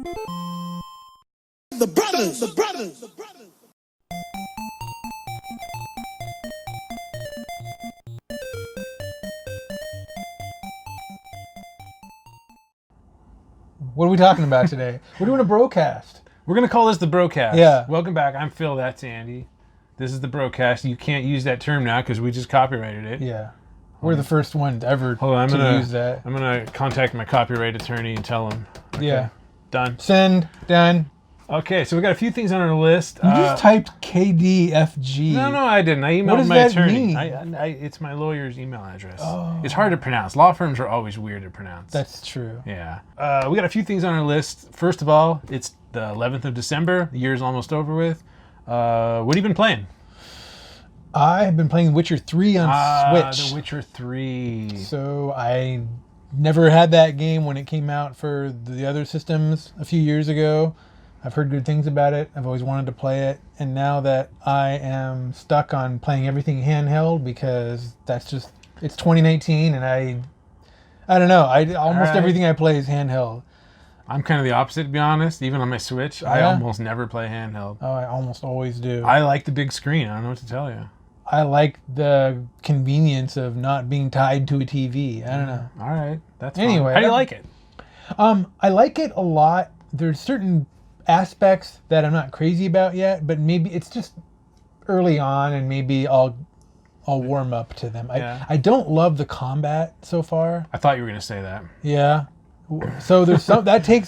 The brothers. What are we talking about today? We're doing a broadcast. We're going to call this the Brocast. Yeah. Welcome back. I'm Phil. That's Andy. This is the Brocast. You can't use that term now because we just copyrighted it. Yeah. We're the first ones ever Hold on, to use that. I'm going to contact my copyright attorney and tell him. Okay, Yeah. Done. Send. Done. Okay, so we got a few things on our list. You just typed KDFG. No, I didn't. I emailed What does my that attorney. mean? It's my lawyer's email address. Oh. It's hard to pronounce. Law firms are always weird to pronounce. That's true. Yeah. We got a few things on our list. First of all, it's the 11th of December. The year's almost over with. What have you been playing? I have been playing Witcher 3 on Switch. The Witcher 3. So I never had that game when it came out for the other systems a few years ago. I've heard good things about it. I've always wanted to play it. And now that I am stuck on playing everything handheld because that's just, it's 2019 and I don't know. Almost Alright. everything I play is handheld. I'm kind of the opposite, to be honest. Even on my Switch, I Yeah? almost never play handheld. Oh, I almost always do. I like the big screen. I don't know what to tell you. I like the convenience of not being tied to a TV. I don't know. All right, that's fine. Anyway, How do you like it? I like it a lot. There's certain aspects that I'm not crazy about yet, but maybe it's just early on, and maybe I'll warm up to them. Yeah. I don't love the combat so far. I thought you were going to say that. Yeah. So there's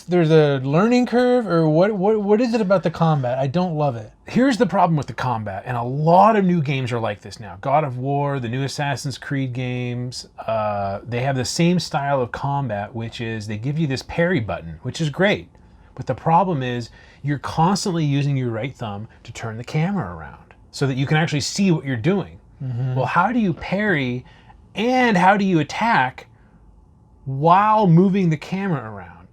there's a learning curve, or what is it about the combat? I don't love it. Here's the problem with the combat, and a lot of new games are like this now. God of War, the new Assassin's Creed games, they have the same style of combat, which is they give you this parry button, which is great. But the problem is you're constantly using your right thumb to turn the camera around so that you can actually see what you're doing. Mm-hmm. Well, how do you parry and how do you attack while moving the camera around?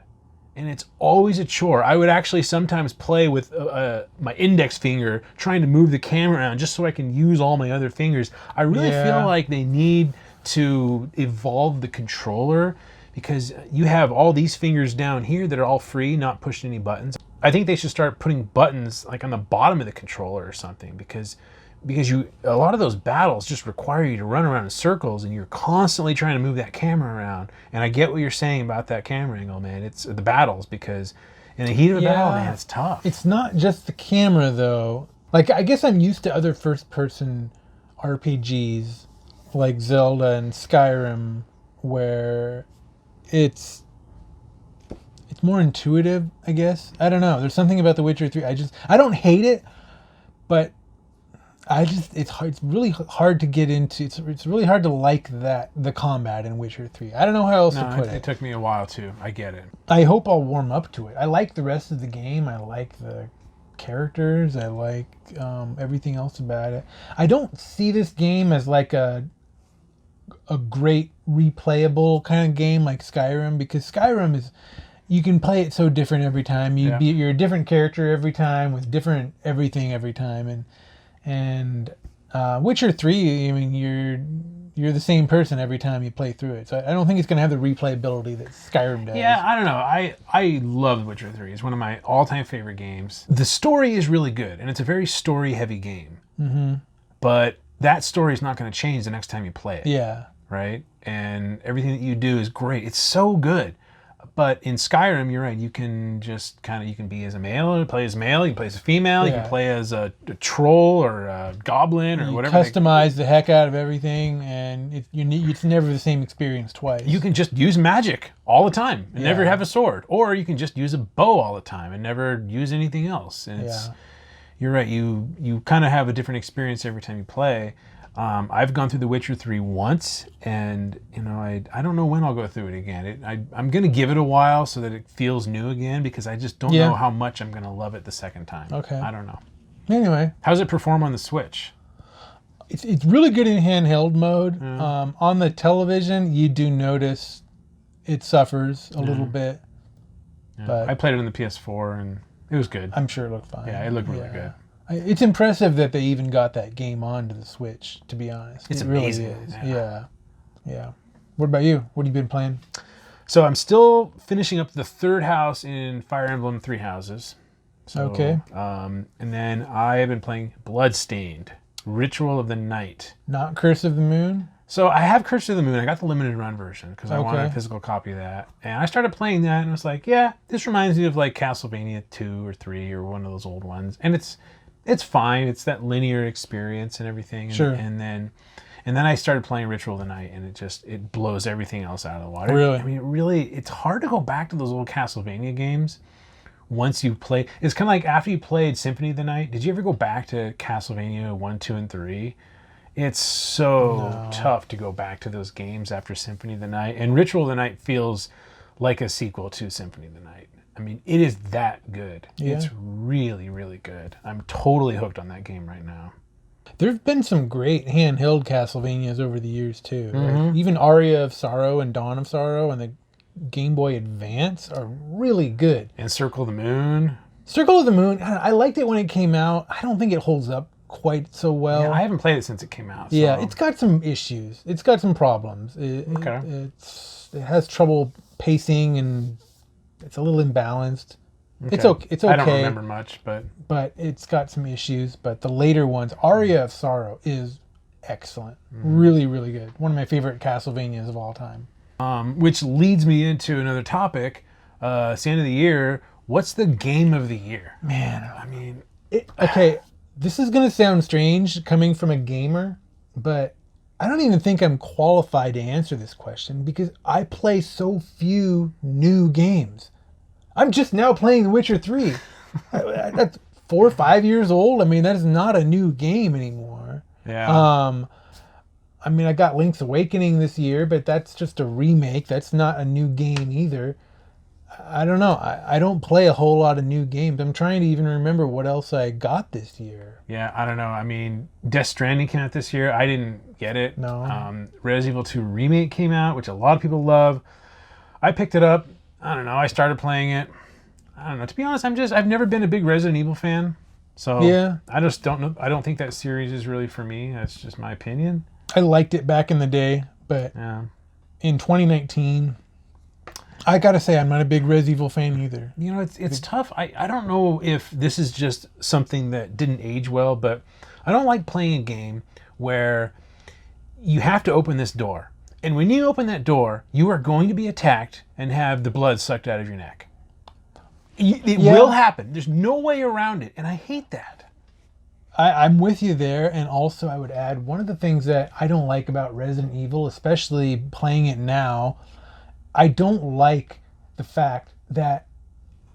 And it's always a chore. I would actually sometimes play with my index finger trying to move the camera around just so I can use all my other fingers. I really feel like they need to evolve the controller because you have all these fingers down here that are all free, not pushing any buttons. I think they should start putting buttons like on the bottom of the controller or something because a lot of those battles just require you to run around in circles and you're constantly trying to move that camera around. And I get what you're saying about that camera angle, man. It's the battles, because in the heat of a battle, man, it's tough. It's not just the camera though. Like, I guess I'm used to other first-person RPGs like Zelda and Skyrim where it's more intuitive, I guess. I don't know. There's something about The Witcher 3. I don't hate it, but it's hard. It's really hard to get into. It's really hard to like the combat in Witcher 3. I don't know how else to put it. It took me a while too. I get it. I hope I'll warm up to it. I like the rest of the game. I like the characters. I like everything else about it. I don't see this game as like a great replayable kind of game like Skyrim, because Skyrim is, you can play it so different every time. You're a different character every time with different everything every time, and Witcher 3, I mean, you're the same person every time you play through it. So I don't think it's going to have the replayability that Skyrim does. Yeah, I don't know. I love Witcher 3. It's one of my all-time favorite games. The story is really good, and it's a very story-heavy game. Mm-hmm. But that story is not going to change the next time you play it. Yeah. Right? And everything that you do is great. It's so good. But in Skyrim, you're right. You can just you can be as a male, play as a male. You can play as a female. You can play as a troll or a goblin or whatever. Customize the heck out of everything, and it's never the same experience twice. You can just use magic all the time and never have a sword, or you can just use a bow all the time and never use anything else. And you're right. You kind of have a different experience every time you play. I've gone through The Witcher 3 once, and I don't know when I'll go through it again. I'm going to give it a while so that it feels new again, because I just don't know how much I'm going to love it the second time. Okay. I don't know. Anyway. How does it perform on the Switch? It's really good in handheld mode. On the television, you do notice it suffers a little bit. Yeah. But I played it on the PS4, and it was good. I'm sure it looked fine. Yeah, it looked really good. It's impressive that they even got that game onto the Switch, to be honest. It's it amazing. Really is. Yeah. What about you? What have you been playing? So I'm still finishing up the third house in Fire Emblem Three Houses. So, Okay. And then I have been playing Bloodstained, Ritual of the Night. Not Curse of the Moon? So I have Curse of the Moon. I got the limited run version because I wanted a Okay. physical copy of that. And I started playing that and I was like, yeah, this reminds me of like Castlevania 2 or 3 or one of those old ones. And it's fine. It's that linear experience and everything. And, Sure. And then I started playing Ritual of the Night and it blows everything else out of the water. Really? I mean, it's hard to go back to those old Castlevania games once you play. It's kind of like after you played Symphony of the Night, did you ever go back to Castlevania 1, 2, and 3? It's so tough to go back to those games after Symphony of the Night. And Ritual of the Night feels like a sequel to Symphony of the Night. I mean, it is that good. Yeah. It's really, really good. I'm totally hooked on that game right now. There've been some great handheld Castlevanias over the years too. Right? Mm-hmm. Even Aria of Sorrow and Dawn of Sorrow and the Game Boy Advance are really good. And Circle of the Moon. Circle of the Moon, I liked it when it came out. I don't think it holds up quite so well. Yeah, I haven't played it since it came out. Yeah, so- it's got some issues. It's got some problems. Okay. It has trouble pacing and it's a little imbalanced. It's okay. It's I don't okay, remember much, but but it's got some issues. But the later ones, Aria of Sorrow, is excellent. Mm-hmm. Really, really good. One of my favorite Castlevanias of all time. which leads me into another topic. It's the end of the year. What's the game of the year? Man, I mean, okay, this is gonna sound strange coming from a gamer, but I don't even think I'm qualified to answer this question because I play so few new games. I'm just now playing The Witcher 3. That's 4 or 5 years old. I mean, that is not a new game anymore. yeah. I mean, I got Link's Awakening this year, but that's just a remake. That's not a new game either. I don't know. I don't play a whole lot of new games. I'm trying to even remember what else I got this year. Yeah, I don't know. I mean, Death Stranding came out this year. I didn't get it. No. Resident Evil 2 Remake came out, which a lot of people love. I picked it up. I don't know. I started playing it. I don't know. To be honest, I've never been a big Resident Evil fan. So Yeah. I just don't know. I don't think that series is really for me. That's just my opinion. I liked it back in the day, but Yeah. in 2019, I gotta say I'm not a big Res Evil fan either. You know, it's tough. I don't know if this is just something that didn't age well, but I don't like playing a game where you have to open this door. And when you open that door, you are going to be attacked and have the blood sucked out of your neck. It Yeah. will happen. There's no way around it. And I hate that. I'm with you there, and also I would add one of the things that I don't like about Resident Evil, especially playing it now, I don't like the fact that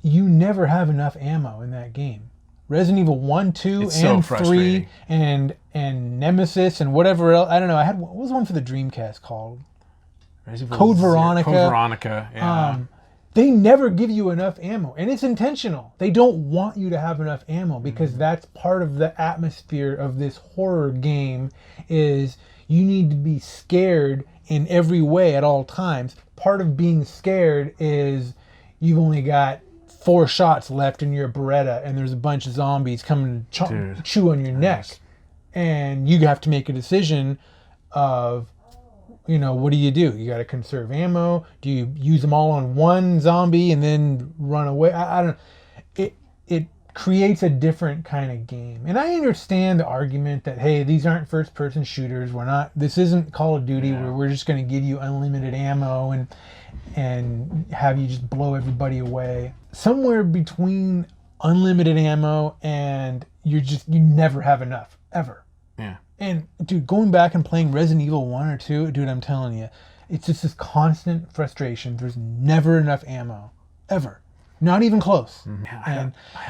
you never have enough ammo in that game. Resident Evil 1, 2, It's so and 3, frustrating. and Nemesis, and whatever else. I don't know. What was one for the Dreamcast called? Resident Evil Code Zero- Veronica. Code Veronica. Yeah. They never give you enough ammo, and it's intentional. They don't want you to have enough ammo because that's part of the atmosphere of this horror game is you need to be scared in every way at all times. Part of being scared is you've only got 4 shots left in your Beretta and there's a bunch of zombies coming to Dude. chew on your neck. And you have to make a decision of, what do? You got to conserve ammo. Do you use them all on one zombie and then run away? I don't know. It creates a different kind of game. And I understand the argument that, hey, these aren't first person shooters. This isn't Call of Duty where we're just going to give you unlimited ammo and have you just blow everybody away. Somewhere between unlimited ammo and you never have enough, ever. Yeah. And dude, going back and playing Resident Evil 1 or 2, dude, I'm telling you, it's just this constant frustration. There's never enough ammo, ever. Not even close.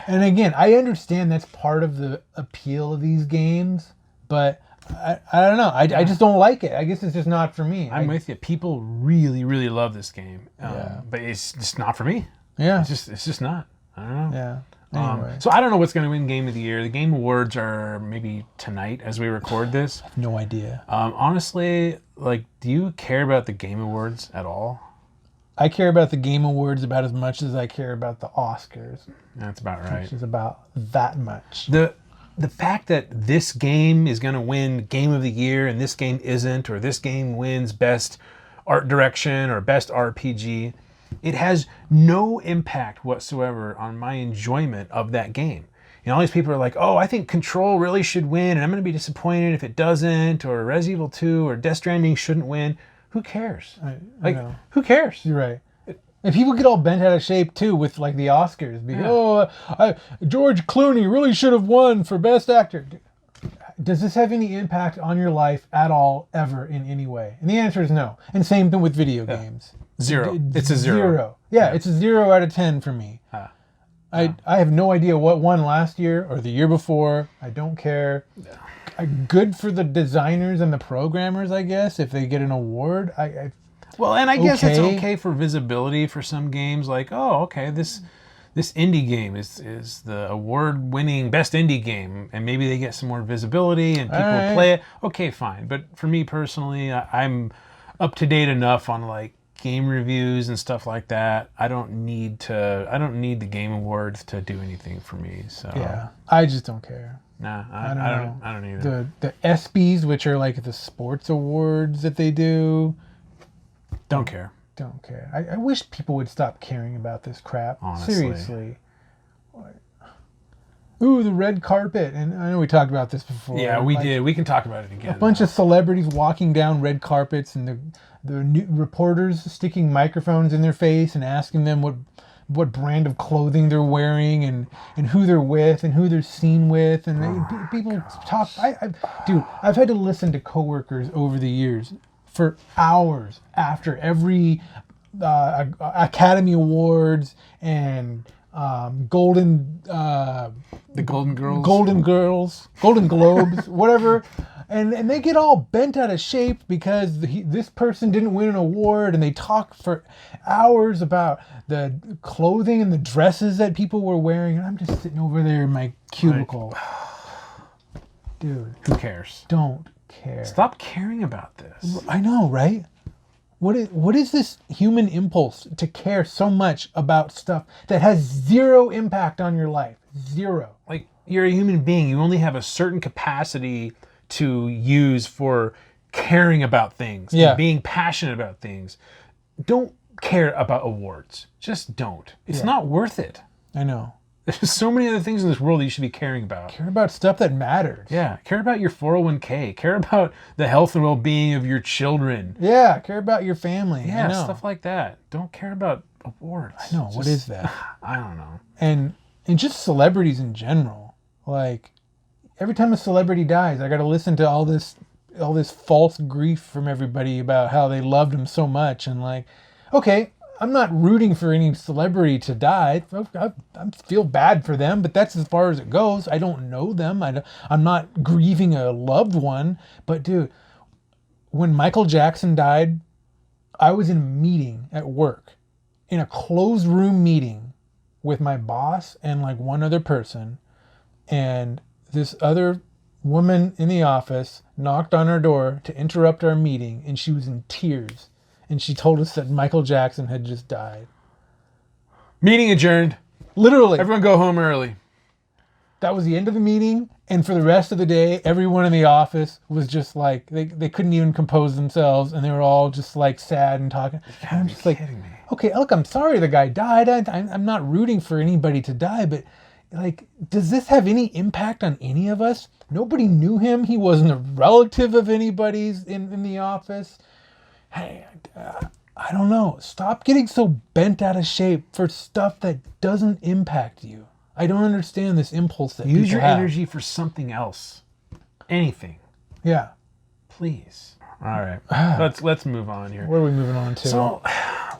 And again, I understand that's part of the appeal of these games, but I don't know. I just don't like it. I guess it's just not for me. I'm with you. People really, really love this game. But it's just not for me. Yeah. It's just not. I don't know. Yeah. Anyway, So I don't know what's going to win Game of the Year. The Game Awards are maybe tonight as we record this. no idea. Honestly, do you care about the Game Awards at all? I care about the Game Awards about as much as I care about the Oscars, That's about right. which is about that much. The fact that this game is going to win Game of the Year and this game isn't, or this game wins Best art direction or best RPG. It has no impact whatsoever on my enjoyment of that game. You know, all these people are like, oh, I think Control really should win, and I'm going to be disappointed if it doesn't, or Resident Evil 2 or Death Stranding shouldn't win. Who cares? I know. Who cares? You're right. And people get all bent out of shape too with like the Oscars. George Clooney really should have won for Best Actor. Does this have any impact on your life at all, ever, in any way? And the answer is no. And same thing with video games. Zero. It's a zero. Yeah, it's a 0 out of 10 for me. I have no idea what won last year or the year before. I don't care. Good for the designers and the programmers, I guess, if they get an award. Well, and I guess it's okay for visibility for some games. Like, oh, okay, this indie game is the award-winning best indie game, and maybe they get some more visibility and people play it. Okay, fine. But for me personally, I'm up to date enough on like game reviews and stuff like that. I don't need the Game Awards to do anything for me. So yeah, I just don't care. Nah, I don't either. The ESPYs, which are like the sports awards that they do. Don't care. Don't care. I wish people would stop caring about this crap. Honestly. Seriously. Ooh, the red carpet. And I know we talked about this before. Yeah, we did. We can talk about it again. A bunch of celebrities walking down red carpets and the new reporters sticking microphones in their face and asking them what brand of clothing they're wearing and who they're with and who they're seen with. And people talk. Dude, I've had to listen to coworkers over the years for hours after every Academy Awards and the Golden Globes, whatever, and they get all bent out of shape because this person didn't win an award, and they talk for hours about the clothing and the dresses that people were wearing, and I'm just sitting over there in my cubicle. Dude, who cares? Don't care. Stop caring about this. I know, right? What is this human impulse to care so much about stuff that has zero impact on your life? Zero. Like, you're a human being. You only have a certain capacity to use for caring about things, and being passionate about things. Don't care about awards. Just don't. It's not worth it. I know. There's so many other things in this world that you should be caring about. Care about stuff that matters. Yeah. Care about your 401k. Care about the health and well-being of your children. Yeah. Care about your family. Yeah, stuff like that. Don't care about awards. I know. What is that? I don't know. And just celebrities in general. Like, every time a celebrity dies, I got to listen to all this false grief from everybody about how they loved him so much. And like, okay, I'm not rooting for any celebrity to die. I feel bad for them, but that's as far as it goes. I don't know them. I'm not grieving a loved one. But dude, when Michael Jackson died, I was in a meeting at work, in a closed room meeting with my boss and like one other person. And this other woman in the office knocked on our door to interrupt our meeting, and she was in tears. And she told us that Michael Jackson had just died. Meeting adjourned. Literally. Everyone go home early. That was the end of the meeting. And for the rest of the day, everyone in the office was just like, they couldn't even compose themselves. And they were all just like sad and talking. And I'm just like, okay, look, I'm sorry the guy died. I'm not rooting for anybody to die. But like, does this have any impact on any of us? Nobody knew him. He wasn't a relative of anybody's in the office. Hey, I don't know. Stop getting so bent out of shape for stuff that doesn't impact you. I don't understand this impulse that use people your have. energy for something else. Anything. Yeah. Please. All right. Let's move on here. What are we moving on to? So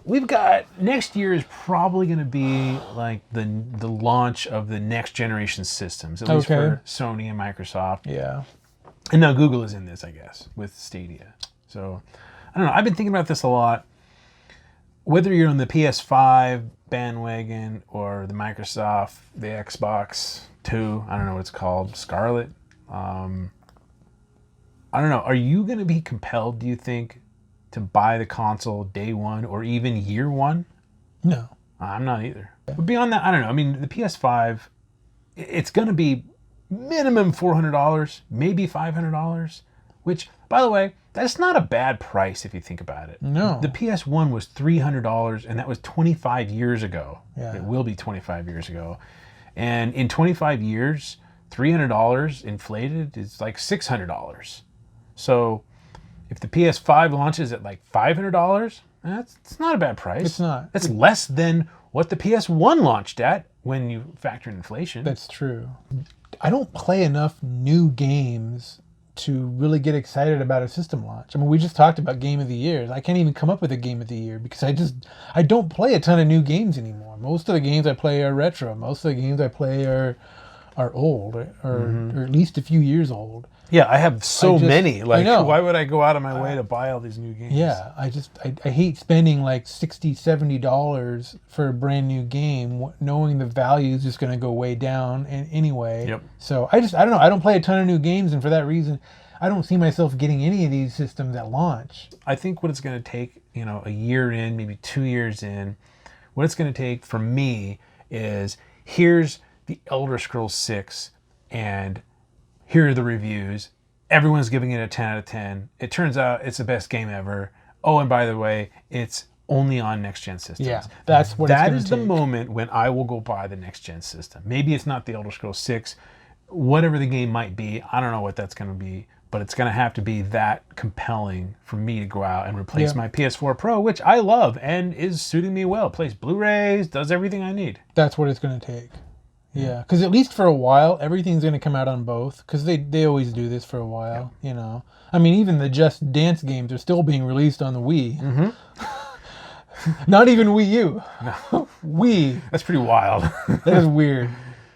we've got next year is probably going to be like the launch of the next generation systems, at least for Sony and Microsoft. Yeah. And now Google is in this, I guess, with Stadia. So I don't know. I've been thinking about this a lot. Whether you're on the PS5 bandwagon or the Microsoft, the Xbox 2, I don't know what it's called, Scarlet. I don't know. Are you going to be compelled, do you think, to buy the console day one or even year one? No. I'm not either. But beyond that, I don't know. I mean, the PS5, it's going to be minimum $400, maybe $500, which, by the way, That's not a bad price if you think about it. No. The PS1 was $300, and that was 25 years ago. Yeah. It will be 25 years ago. And in 25 years, $300 inflated is like $600. So if the PS5 launches at like $500, it's not a bad price. It's not. That's less than what the PS1 launched at when you factor in inflation. That's true. I don't play enough new games to really get excited about a system launch. I mean, we just talked about Game of the Year. I can't even come up with a Game of the Year because I don't play a ton of new games anymore. Most of the games I play are retro. Most of the games I play are old or at least a few years old. Yeah, I have so many. Like, know. why would I go out of my way to buy all these new games? Yeah, I hate spending like $60, $70 for a brand new game, knowing the value is just going to go way down anyway. Yep. So I don't know. I don't play a ton of new games, and for that reason, I don't see myself getting any of these systems at launch. I think what it's going to take, a year in, maybe 2 years in, what it's going to take for me is here's the Elder Scrolls 6 and here are the reviews. Everyone's giving it a 10 out of 10. It turns out it's the best game ever. Oh, and by the way, it's only on next-gen systems. Yeah, that's what it's That gonna is the take. moment when I will go buy the next-gen system. Maybe it's not the Elder Scrolls 6. Whatever the game might be, I don't know what that's going to be, but it's going to have to be that compelling for me to go out and replace my PS4 Pro, which I love and is suiting me well. Plays Blu-rays, does everything I need. That's what it's going to take. Yeah, because at least for a while, everything's going to come out on both. Because they always do this for a while, I mean, even the Just Dance games are still being released on the Wii. Mm-hmm. Not even Wii U. No. Wii. That's pretty wild. That is weird.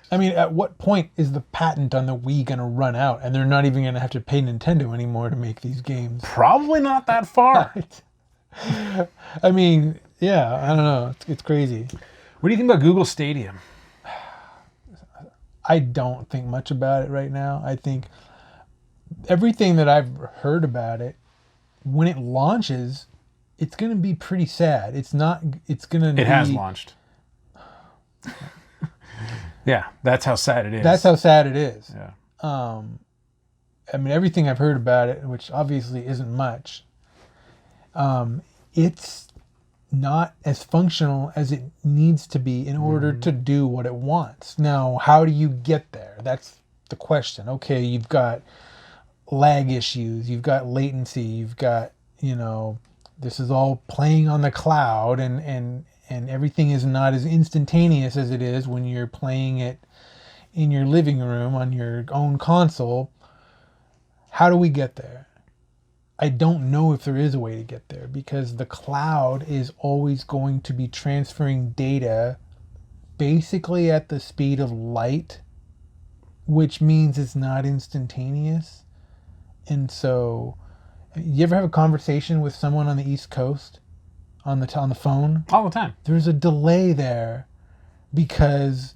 I mean, at what point is the patent on the Wii going to run out? And they're not even going to have to pay Nintendo anymore to make these games. Probably not that far. I mean, yeah, I don't know. It's crazy. What do you think about Google Stadia? I don't think much about it right now. I think everything that I've heard about it, when it launches, it's going to be pretty sad. It's going to be... It has launched. Yeah, that's how sad it is. That's how sad it is. Yeah. I mean, everything I've heard about it, which obviously isn't much, it's not as functional as it needs to be in order to do what it wants. Now, how do you get there? That's the question. Okay, you've got lag issues, you've got latency, you've got, this is all playing on the cloud and everything is not as instantaneous as it is when you're playing it in your living room on your own console. How do we get there? I don't know if there is a way to get there because the cloud is always going to be transferring data basically at the speed of light, which means it's not instantaneous. And so, you ever have a conversation with someone on the East Coast on the phone? All the time. There's a delay there because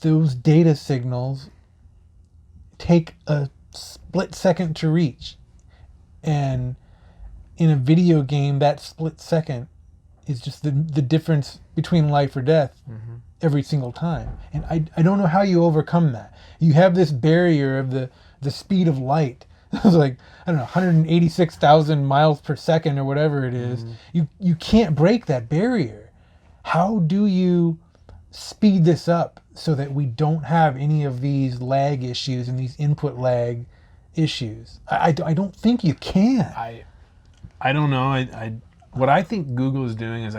those data signals take a split second to reach. And in a video game, that split second is just the difference between life or death every single time. And I don't know how you overcome that. You have this barrier of the speed of light. It's like, I don't know, 186,000 miles per second or whatever it is. You can't break that barrier. How do you speed this up so that we don't have any of these lag issues and these input lag issues? I don't think you can. I don't know. What I think Google is doing is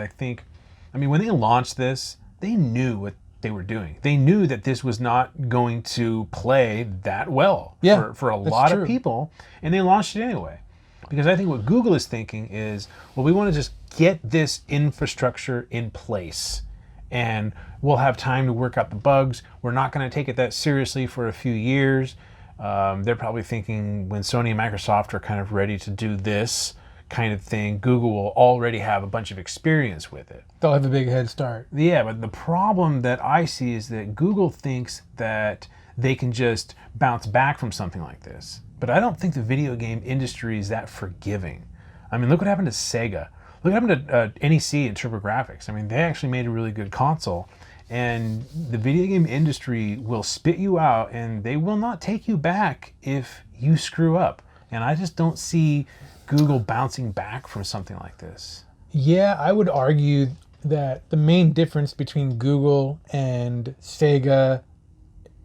when they launched this, they knew what they were doing. They knew that this was not going to play that well for a lot of people, and they launched it anyway. Because I think what Google is thinking is, well, we want to just get this infrastructure in place, and we'll have time to work out the bugs. We're not going to take it that seriously for a few years. They're probably thinking when Sony and Microsoft are kind of ready to do this kind of thing, Google will already have a bunch of experience with it. They'll have a big head start. Yeah, but the problem that I see is that Google thinks that they can just bounce back from something like this. But I don't think the video game industry is that forgiving. I mean, look what happened to Sega. Look what happened to NEC and TurboGrafx. I mean, they actually made a really good console. And the video game industry will spit you out and they will not take you back if you screw up. And I just don't see Google bouncing back from something like this. Yeah, I would argue that the main difference between Google and Sega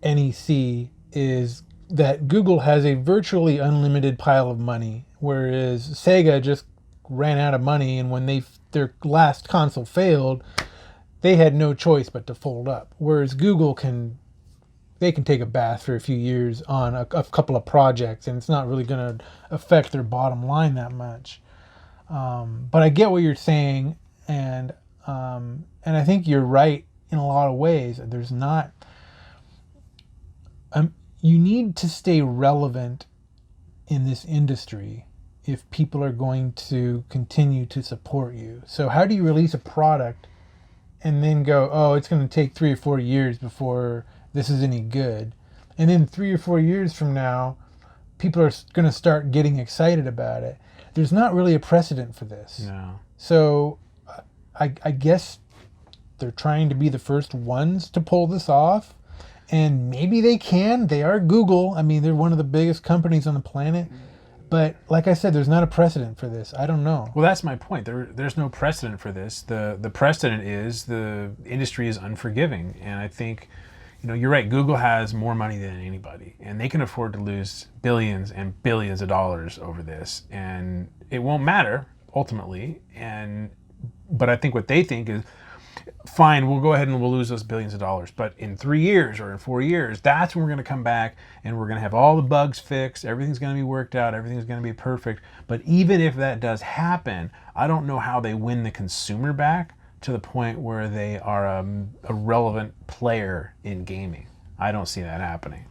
NEC is that Google has a virtually unlimited pile of money, whereas Sega just ran out of money, and when their last console failed, they had no choice but to fold up. Whereas Google can take a bath for a few years on a couple of projects, and it's not really going to affect their bottom line that much. But I get what you're saying, and I think you're right in a lot of ways. There's not. You need to stay relevant in this industry if people are going to continue to support you. So how do you release a product and then go, oh, it's going to take 3 or 4 years before this is any good, and then 3 or 4 years from now, people are going to start getting excited about it? There's not really a precedent for this. No. So I guess they're trying to be the first ones to pull this off. And maybe they can. They are Google. I mean, they're one of the biggest companies on the planet. But like I said, there's not a precedent for this. I don't know. Well, that's my point. There's no precedent for this. The precedent is the industry is unforgiving. And I think, you're right. Google has more money than anybody. And they can afford to lose billions and billions of dollars over this. And it won't matter, ultimately. But I think what they think is, fine, we'll go ahead and we'll lose those billions of dollars. But in 3 years or in 4 years, that's when we're going to come back and we're going to have all the bugs fixed. Everything's going to be worked out. Everything's going to be perfect. But even if that does happen, I don't know how they win the consumer back to the point where they are a relevant player in gaming. I don't see that happening.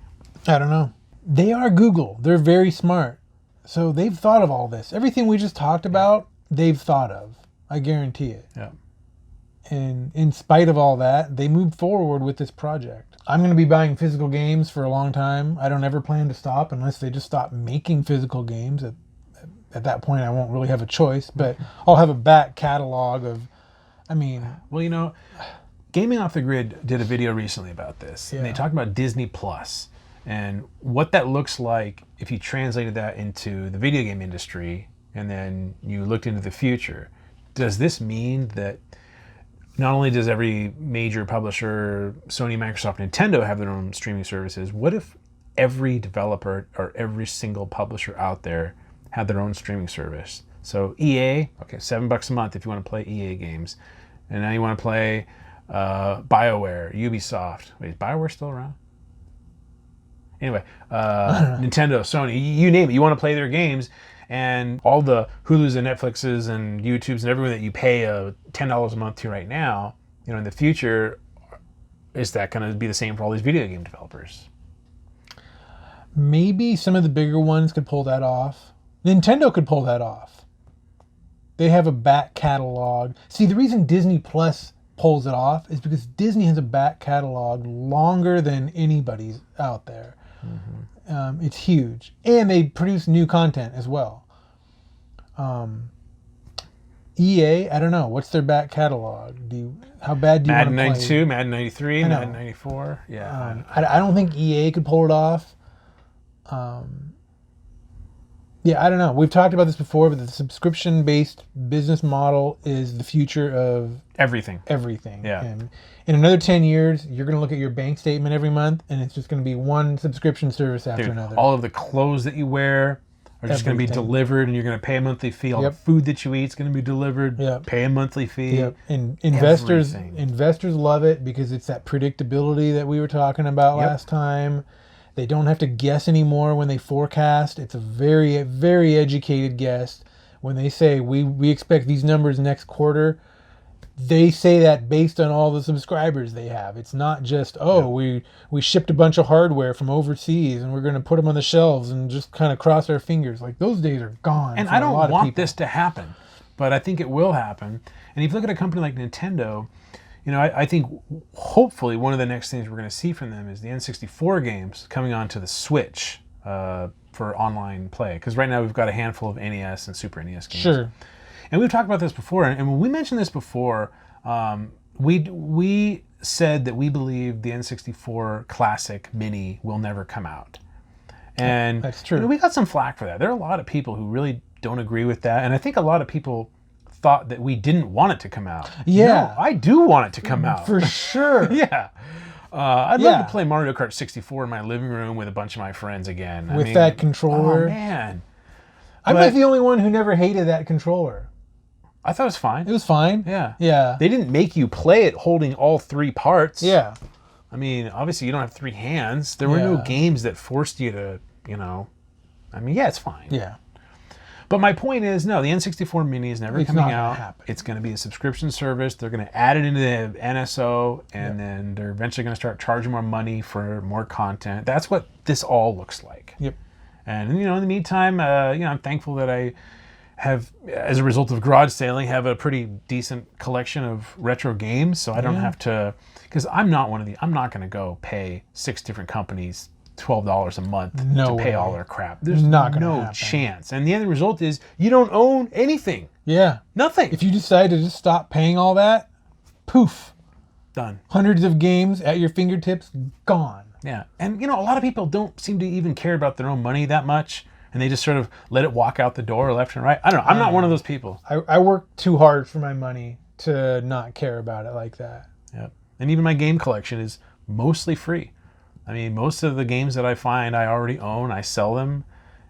I don't know. They are Google. They're very smart. So they've thought of all this. Everything we just talked about, they've thought of. I guarantee it. Yeah. And in spite of all that, they moved forward with this project. I'm going to be buying physical games for a long time. I don't ever plan to stop unless they just stop making physical games. At that point, I won't really have a choice, but I'll have a back catalog of, Well, Gaming Off the Grid did a video recently about this. Yeah. And they talked about Disney Plus and what that looks like if you translated that into the video game industry and then you looked into the future. Does this mean that not only does every major publisher, Sony, Microsoft, Nintendo, have their own streaming services, what if every developer or every single publisher out there had their own streaming service? So EA, okay, $7 a month if you want to play EA games. And now you want to play BioWare, Ubisoft. Wait, is BioWare still around? Anyway, Nintendo, Sony, you name it. You want to play their games. And all the Hulus and Netflixes and YouTubes and everyone that you pay $10 a month to right now, in the future, is that going to be the same for all these video game developers? Maybe some of the bigger ones could pull that off. Nintendo could pull that off. They have a back catalog. See, the reason Disney Plus pulls it off is because Disney has a back catalog longer than anybody's out there. Mm-hmm. It's huge. And they produce new content as well. EA, I don't know. What's their back catalog? How bad do you want to play? Madden 92, Madden 93, I know. Madden 94. Yeah. I don't think EA could pull it off. Yeah, I don't know. We've talked about this before, but the subscription-based business model is the future of everything. Yeah. And in another 10 years, you're going to look at your bank statement every month, and it's just going to be one subscription service after another. All of the clothes that you wear are just going to be delivered, and you're going to pay a monthly fee. All the food that you eat is going to be delivered. Pay a monthly fee. And investors love it because it's that predictability that we were talking about last time. They don't have to guess anymore when they forecast. It's a very, very educated guess. When they say we expect these numbers next quarter, they say that based on all the subscribers they have. It's not just, we shipped a bunch of hardware from overseas and we're going to put them on the shelves and just kind of cross our fingers. Like, those days are gone. And I don't want this to happen, but I think it will happen. And if you look at a company like Nintendo, I think hopefully one of the next things we're going to see from them is the N64 games coming onto the Switch for online play. Because right now we've got a handful of NES and Super NES games. Sure. And we've talked about this before. And when we mentioned this before, we said that we believe the N64 Classic Mini will never come out. And That's true. you know, we got some flack for that. There are a lot of people who really don't agree with that, and I think a lot of people thought that we didn't want it to come out. Yeah. No, I do want it to come out. For sure. Yeah. I'd love Yeah. to play Mario Kart 64 in my living room with a bunch of my friends again. With that controller. Oh, man. I'm But- like the only one who never hated that controller. I thought it was fine. It was fine. Yeah. Yeah. They didn't make you play it holding all three parts. Yeah. I mean, obviously you don't have three hands. There were no Yeah. games that forced you to, I mean, yeah, it's fine. Yeah. But my point is, no, the N64 Mini is never It's coming not gonna out. happen. It's going to be a subscription service. They're going to add it into the NSO, and then they're eventually going to start charging more money for more content. That's what this all looks like. Yep. And in the meantime, I'm thankful that I have, as a result of garage sailing, have a pretty decent collection of retro games. So I don't have to, because I'm not going to go pay 6 different companies $12 a month No to pay way. all their crap. There's Not gonna no happen. chance. And the end result is you don't own anything. Yeah. Nothing. If you decide to just stop paying all that, poof, Done. hundreds of games at your fingertips, gone. Yeah. And a lot of people don't seem to even care about their own money that much. And they just sort of let it walk out the door left and right. I don't know. I'm not one of those people. I work too hard for my money to not care about it like that. Yep. And even my game collection is mostly free. I mean, most of the games that I find I already own, I sell them,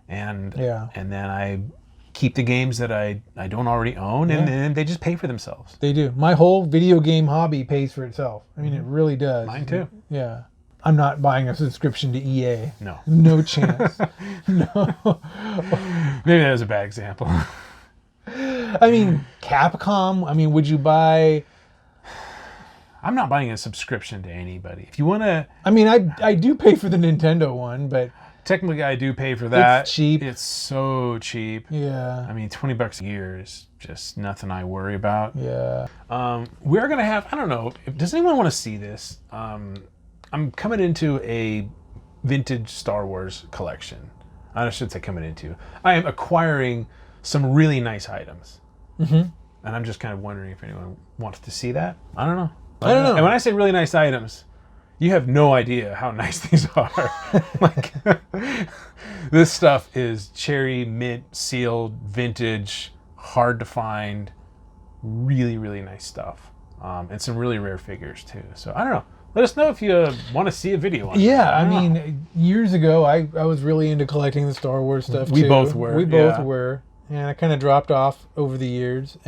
and Yeah. and then I keep the games that I don't already own, and then they just pay for themselves. They do. My whole video game hobby pays for itself. I mean, it really does. Mine too. Yeah. I'm not buying a subscription to EA. No. No chance. No. Maybe that was a bad example. I mean, Capcom. I mean, would you buy? I'm not buying a subscription to anybody. If you want to, I mean, I do pay for the Nintendo one, but technically I do pay for that. It's cheap. It's so cheap. yeah, I mean, $20 a year is just nothing I worry about. yeah. We're going to have, I don't know, does anyone want to see this? I'm coming into a vintage Star Wars collection. I should say coming into. I am acquiring some really nice items. Mm-hmm. And I'm just kind of wondering if anyone wants to see that. I don't know. I don't know. And when I say really nice items, you have no idea how nice these are. Like, this stuff is cherry, mint, sealed, vintage, hard to find, really, really nice stuff. And some really rare figures too. So I don't know. Let us know if you want to see a video on Yeah, that. I don't know. mean, years ago, I was really into collecting the Star Wars stuff. We too. both were, We both yeah. were, and I kind of dropped off over the years,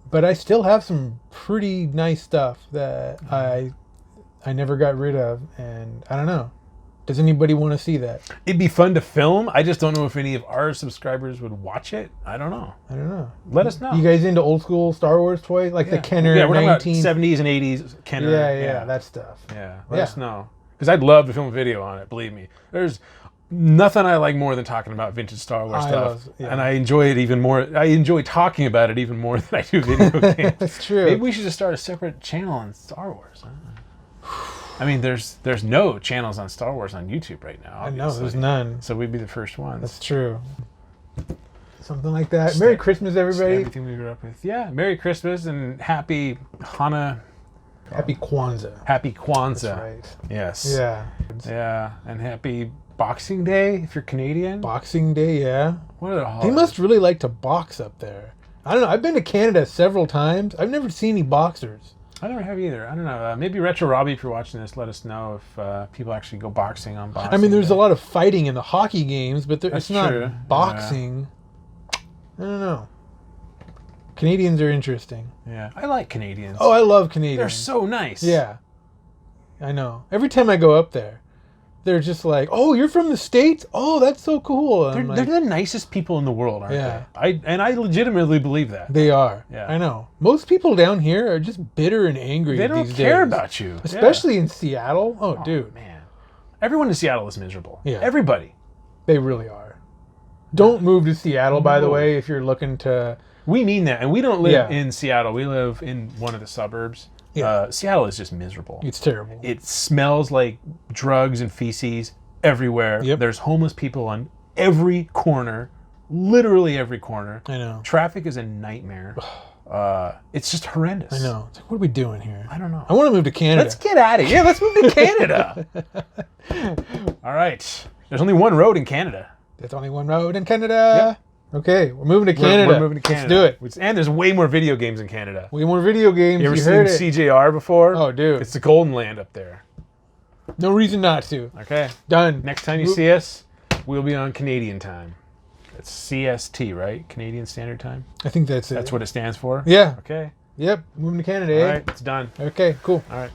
but I still have some pretty nice stuff that I never got rid of, and I don't know. Does anybody want to see that? It'd be fun to film. I just don't know if any of our subscribers would watch it. I don't know. I don't know. Let us know. You guys into old school Star Wars toys, like the Kenner Yeah, we're talking 19? about 70s and 80s Kenner. Yeah, that stuff. Yeah, let Yeah. us know. Because I'd love to film a video on it, believe me. There's nothing I like more than talking about vintage Star Wars I stuff. love- yeah. And I enjoy it even more. I enjoy talking about it even more than I do video games. That's true. Maybe we should just start a separate channel on Star Wars. I mean, there's no channels on Star Wars on YouTube right now. I know, obviously. there's none. So we'd be the first ones. That's true. Something like that. Merry Christmas, everybody. Everything we grew up with. Yeah, Merry Christmas and Happy Hanukkah. Happy Kwanzaa. Happy Kwanzaa. That's right. Yes. Yeah. Yeah, and Happy Boxing Day if you're Canadian. Boxing Day, yeah. What are the They holidays? must really like to box up there. I don't know. I've been to Canada several times. I've never seen any boxers. I never have either. I don't know. Maybe Retro Robbie, if you're watching this, let us know if people actually go boxing on Boxing I mean, there's Day. a lot of fighting in the hockey games, but That's it's not true. boxing. I don't know. Canadians are interesting. Yeah, I like Canadians. Oh, I love Canadians. they're so nice. Yeah. I know. Every time I go up there, they're just like, "Oh, you're from the States? Oh, that's so cool." And They're, I'm like, they're the nicest people in the world, aren't Yeah. they? I legitimately believe that. they are. Yeah. I know. Most people down here are just bitter and angry They don't these care days. about you. Especially in Seattle. Oh, Yeah. dude. Man. Everyone in Seattle is miserable. Yeah. Everybody. They really are. Don't move to Seattle, by the No. way, if you're looking to... We mean that. And we don't live Yeah. in Seattle. We live in one of the suburbs. Yeah. Seattle is just miserable. It's terrible. It smells like drugs and feces everywhere. Yep. There's homeless people on every corner, literally every corner. I know. Traffic is a nightmare. It's just horrendous. I know. It's like, what are we doing here? I don't know. I want to move to Canada. Let's get out of here. Let's move to Canada. All right. There's only one road in Canada. There's only one road in Canada. Okay, we're moving to Canada. We're moving to Canada. Let's do it. And there's way more video games in Canada. Way more video games. You ever heard seen it. CJR before? Oh, dude. It's the Golden Land up there. No reason not to. Okay. Done. Next time you see us, we'll be on Canadian time. It's CST, right? Canadian Standard Time? I think that's it. That's what it stands for? Yeah. Okay. Yep. Moving to Canada. All eh? right. It's done. Okay. Cool. All right.